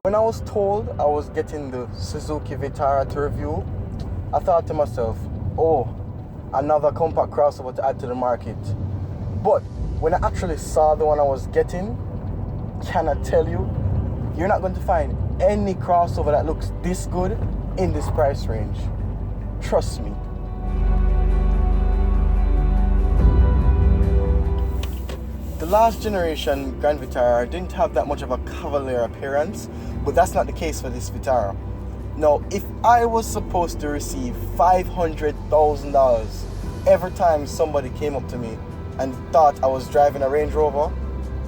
When I was told I was getting the Suzuki Vitara to review, I thought to myself, oh, another compact crossover to add to the market. But when I actually saw the one I was getting, can I tell you, you're not going to find any crossover that looks this good in this price range. Trust me. The last generation Grand Vitara didn't have that much of a cavalier appearance, but that's not the case for this Vitara. Now, if I was supposed to receive $500,000 every time somebody came up to me and thought I was driving a Range Rover,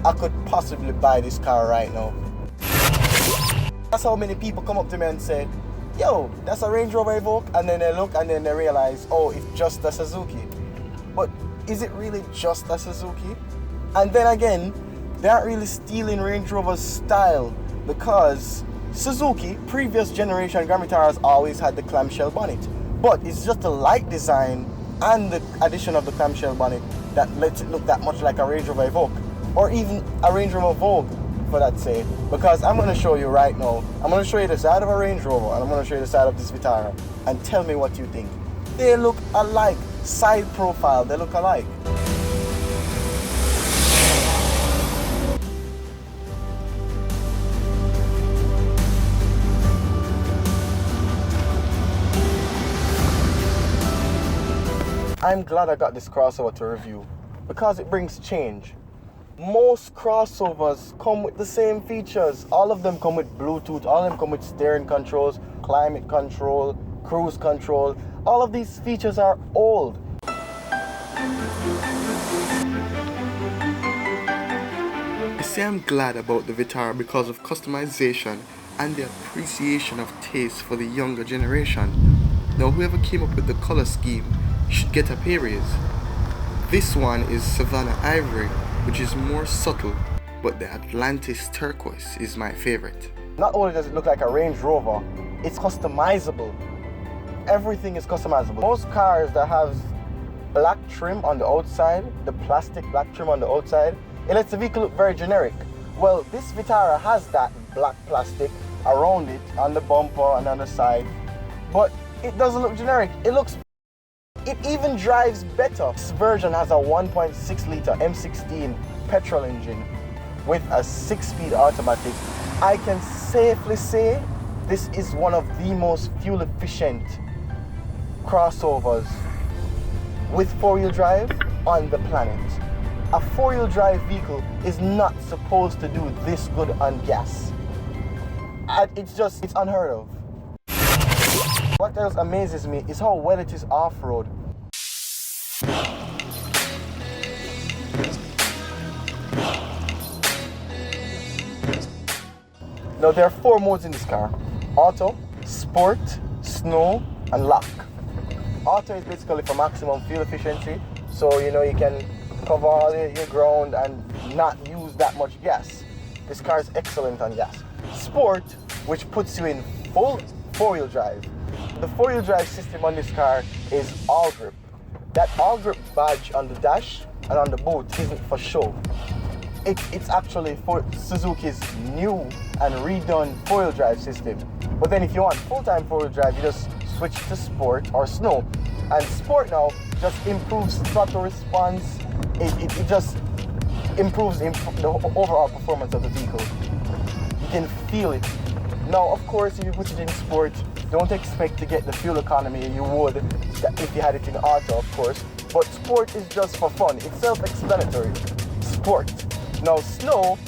I could possibly buy this car right now. That's how many people come up to me and say, yo, that's a Range Rover Evoque, and then they look and then they realize, oh, it's just a Suzuki. But is it really just a Suzuki? And then again, they aren't really stealing Range Rover's style, because Suzuki, previous generation Grand Vitaras, always had the clamshell bonnet. But it's just the light design and the addition of the clamshell bonnet that lets it look that much like a Range Rover Evoque, or even a Range Rover Vogue, for that sake. Because I'm going to show you right now, I'm going to show you the side of a Range Rover, and I'm going to show you the side of this Vitara, and tell me what you think. They look alike. Side profile, they look alike. I'm glad I got this crossover to review because it brings change. Most crossovers come with the same features. All of them come with Bluetooth, all of them come with steering controls, climate control, cruise control. All of these features are old. I say I'm glad about the Vitara because of customization and the appreciation of taste for the younger generation. Now, whoever came up with the color scheme should get a pay raise. This one is Savannah Ivory, which is more subtle, but the Atlantis Turquoise is my favorite. Not only does it look like a Range Rover, it's customizable. Everything is customizable. Most cars that have black trim on the outside, the plastic black trim on the outside, it lets the vehicle look very generic. Well, this Vitara has that black plastic around it, on the bumper and on the side, but it doesn't look generic. It even drives better. This version has a 1.6 litre M16 petrol engine with a 6-speed automatic. I can safely say this is one of the most fuel efficient crossovers with 4-wheel drive on the planet. A 4-wheel drive vehicle is not supposed to do this good on gas. It's unheard of. What else amazes me is how well it is off-road. Now there are 4 modes in this car: Auto, Sport, Snow, and Lock. Auto is basically for maximum fuel efficiency, so you can cover all your ground and not use that much gas. This car is excellent on gas. Sport, which puts you in full 4-wheel drive. The 4-wheel drive system on this car is all grip. That all grip badge on the dash and on the boot isn't for show. It's actually for Suzuki's new and redone 4-wheel drive system. But then if you want full-time 4-wheel drive, you just switch to Sport or Snow. And Sport now just improves throttle response. It just improves the overall performance of the vehicle. You can feel it. Now, of course, if you put it in Sport, don't expect to get the fuel economy you would if you had it in Auto, of course. But Sport is just for fun. It's self-explanatory. Sport. Now, Snow,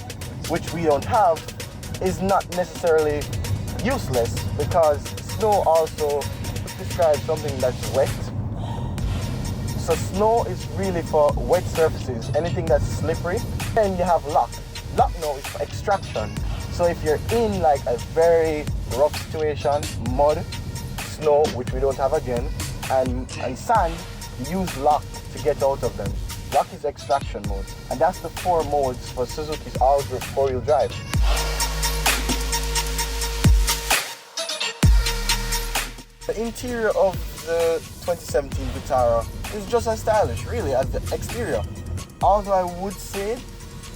which we don't have, is not necessarily useless, because Snow also describes something that's wet. So Snow is really for wet surfaces, anything that's slippery. Then you have Lock. Lock now is for extraction. So if you're in like a very rough situation, mud, snow, which we don't have again, and sand, you use Lock to get out of them. Lock is extraction mode. And that's the 4 modes for Suzuki's all-grip 4-wheel drive. The interior of the 2017 Vitara is just as stylish, really, as the exterior. Although I would say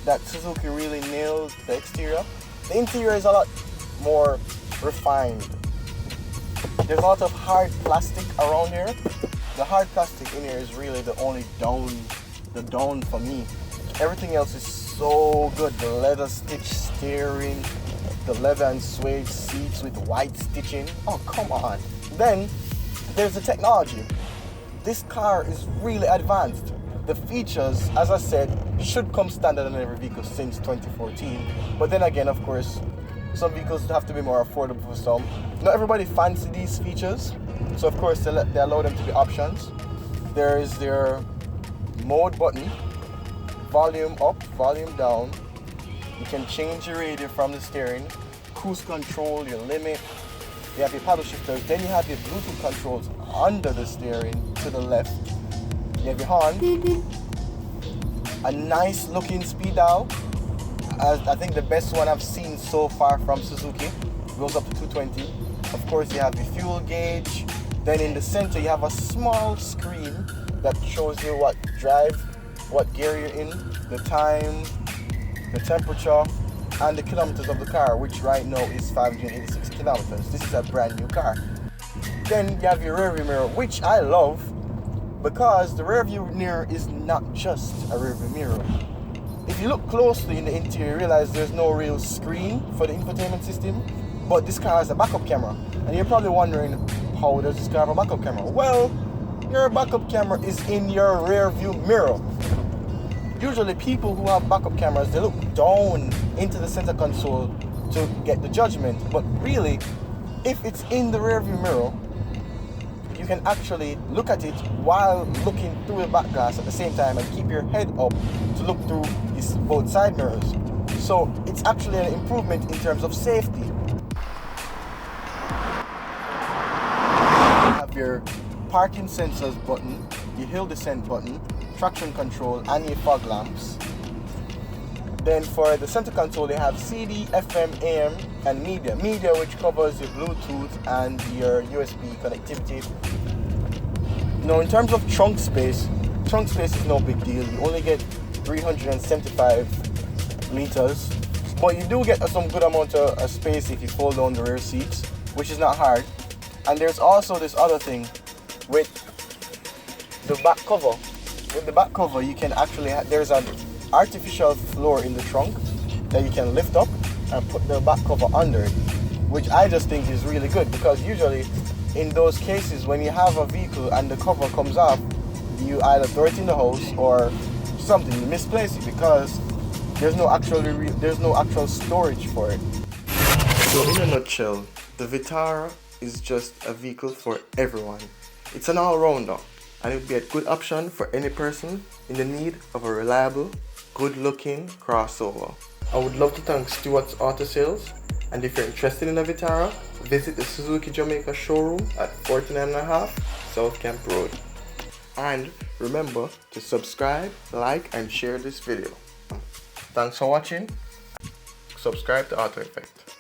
that Suzuki really nailed the exterior, the interior is a lot more refined. There's a lot of hard plastic around here. The hard plastic in here is really the only down for me. Everything else is so good. The leather stitch steering, the leather and suede seats with white stitching. Oh, come on. Then there's the technology. This car is really advanced. The features, as I said, should come standard on every vehicle since 2014. But then again, of course, some vehicles have to be more affordable for some. Not everybody fancy these features, so of course they allow them to be options. There is their mode button, volume up, volume down. You can change your radio from the steering, cruise control, your limit. You have your paddle shifters. Then you have your Bluetooth controls under the steering to the left. You have your horn, a nice looking speed dial. I think the best one I've seen so far from Suzuki. Goes up to 220. Of course, you have the fuel gauge. Then in the center, you have a small screen that shows you what drive, what gear you're in, the time, the temperature, and the kilometers of the car, which right now is 586 kilometers. This is a brand new car. Then you have your rear view mirror, which I love because the rear view mirror is not just a rear view mirror. If you look closely in the interior, you realize there's no real screen for the infotainment system, but this car has a backup camera. And you're probably wondering, how does this car have a backup camera? Well, your backup camera is in your rear view mirror. Usually people who have backup cameras, they look down into the center console to get the judgment. But really, if it's in the rear view mirror, you can actually look at it while looking through the back glass at the same time and keep your head up to look through both side mirrors. So it's actually an improvement in terms of safety. You have your parking sensors button, your hill descent button, traction control, and your fog lamps. Then for the center console, they have CD, FM, AM, and media. Media, which covers your Bluetooth and your USB connectivity. Now, in terms of trunk space is no big deal. You only get 375 liters, but you do get some good amount of space if you fold down the rear seats, which is not hard. And there's also this other thing with the back cover. With the back cover, you can actually there's an artificial floor in the trunk that you can lift up and put the back cover under it, which I just think is really good, because usually in those cases when you have a vehicle and the cover comes off, you either throw it in the house or something, you misplace it because there's no actual storage for it. So in a nutshell, the Vitara is just a vehicle for everyone. It's an all-rounder, and it would be a good option for any person in the need of a reliable, good-looking crossover. I would love to thank Stewart's Auto Sales, and if you're interested in a Vitara, visit the Suzuki Jamaica showroom at 49.5 South Camp Road. And remember to subscribe, like, and share this video. Thanks for watching. Subscribe to Auto Effect.